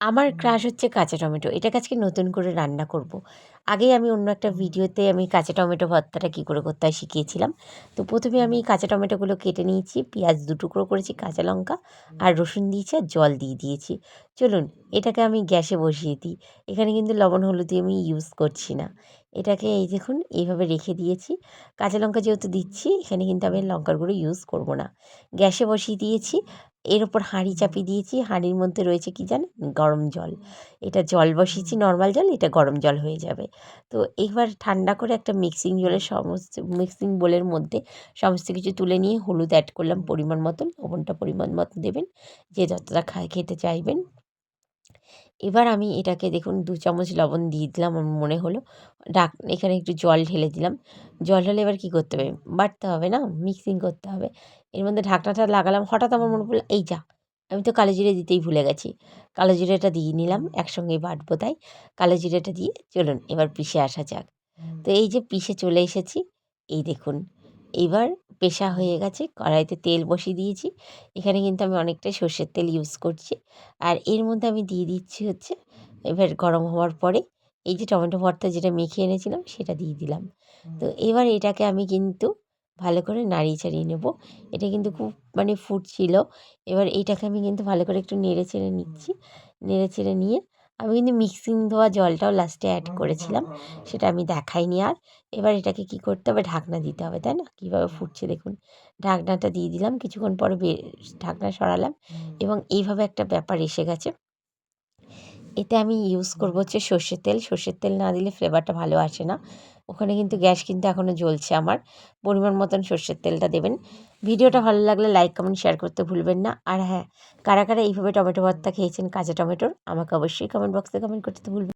আমার ক্রাশ হচ্ছে কাঁচা টমেটো। এটাকে আজকে নতুন করে রান্না করব। আগেই আমি অন্য একটা ভিডিওতে আমি কাঁচা টমেটো ভর্তাটা কী করে করতে হয় শিখিয়েছিলাম। তো প্রথমে আমি কাঁচা টমেটোগুলো কেটে নিয়েছি, পেঁয়াজ ২ টুকরো করেছি, কাঁচা লঙ্কা আর রসুন দিয়েছি আর জল দিয়ে দিয়েছি। চলুন এটাকে আমি গ্যাসে বসিয়ে দিই। এখানে কিন্তু লবণ হলুদ আমি ইউজ করছি না। এটাকে এই দেখুন এইভাবে রেখে দিয়েছি। কাঁচা লঙ্কা যেহেতু দিচ্ছি এখানে কিন্তু আমি লঙ্কার গুঁড়ো ইউজ করব না। গ্যাসে বসিয়ে দিয়েছি। এর ওপর হাঁড়ি চাপিয়ে দিয়েছি। হাঁড়ির মধ্যে রয়েছে কী জানেন? গরম জল। এটা জল বসিয়েছি নর্মাল জল, এটা গরম জল হয়ে যাবে। তো এইবার ঠান্ডা করে একটা মিক্সিং বোলের মধ্যে সমস্ত কিছু তুলে নিয়ে হলুদ অ্যাড করলাম পরিমাণ মতন, লবণটা পরিমাণ মতন দেবেন, যে যতটা খেতে চাইবেন। এবার আমি এটাকে দেখুন ২ চামচ লবণ দিয়ে দিলাম আমার মনে হলো। এখানে একটু জল ঢেলে দিলাম। জল ঢেলে এবার কী করতে হবে? বাটতে হবে না? মিক্সিং করতে হবে। এর মধ্যে ঢাকনাটা লাগালাম। হঠাৎ আমার মনে পড়লো এই যা! আমি তো কালো জিরে দিতেই ভুলে গেছি। কালো জিরেটা দিয়ে নিলাম। একসঙ্গেই বাটবো তাই। কালো জিরেটা দিয়ে চলুন এবার পিষে আসা যাক। তো এই যে পিষে চলে এসেছি। এই দেখুন। এইবার পেষা হয়ে গেছে। কড়াইতে তেল বসিয়ে দিয়েছি। এখানে কিন্তু আমি অনেকটাই সর্ষের তেল ইউজ করছি। আর এর মধ্যে আমি দিয়ে দিচ্ছি হচ্ছে, এবার গরম হওয়ার পরে এই যে টমেটো ভর্তা যেটা মেখে এনেছিলাম সেটা দিয়ে দিলাম। তো এবার এটাকে আমি কিন্তু ভালো করে নাড়িয়ে চাড়িয়ে নেব। এটা কিন্তু খুব মানে ফুটছিল। এবার এইটাকে আমি কিন্তু ভালো করে একটু নেড়ে চেড়ে নিচ্ছি। নেড়ে চেড়ে নিয়ে আমি কিন্তু মিক্সিং ধোয়া জলটাও লাস্টে অ্যাড করেছিলাম। সেটা আমি দেখাইনি আর। এবার এটাকে কী করতে হবে? ঢাকনা দিতে হবে, তাই না? কীভাবে ফুটছে দেখুন। ঢাকনাটা দিয়ে দিলাম। কিছুক্ষণ পরে ঢাকনা সরালাম এবং এইভাবে একটা ব্যাপার এসে গেছে। এতে আমি ইউজ করব হচ্ছে সর্ষের তেল। সর্ষের তেল না দিলে ফ্লেভারটা ভালো আসে না। ওখানে কিন্তু গ্যাস কিন্তু এখনও জ্বলছে আমার। পরিমাণ মতন সর্ষের তেলটা দেবেন। ভিডিওটা ভালো লাগলে লাইক, কমেন্ট, শেয়ার করতে ভুলবেন না। আর হ্যাঁ, কারা কারা এইভাবে টমেটো ভর্তা খেয়েছেন কাঁচা টমেটোর আমাকে অবশ্যই কমেন্ট বক্সে কমেন্ট করতে ভুলবেন না।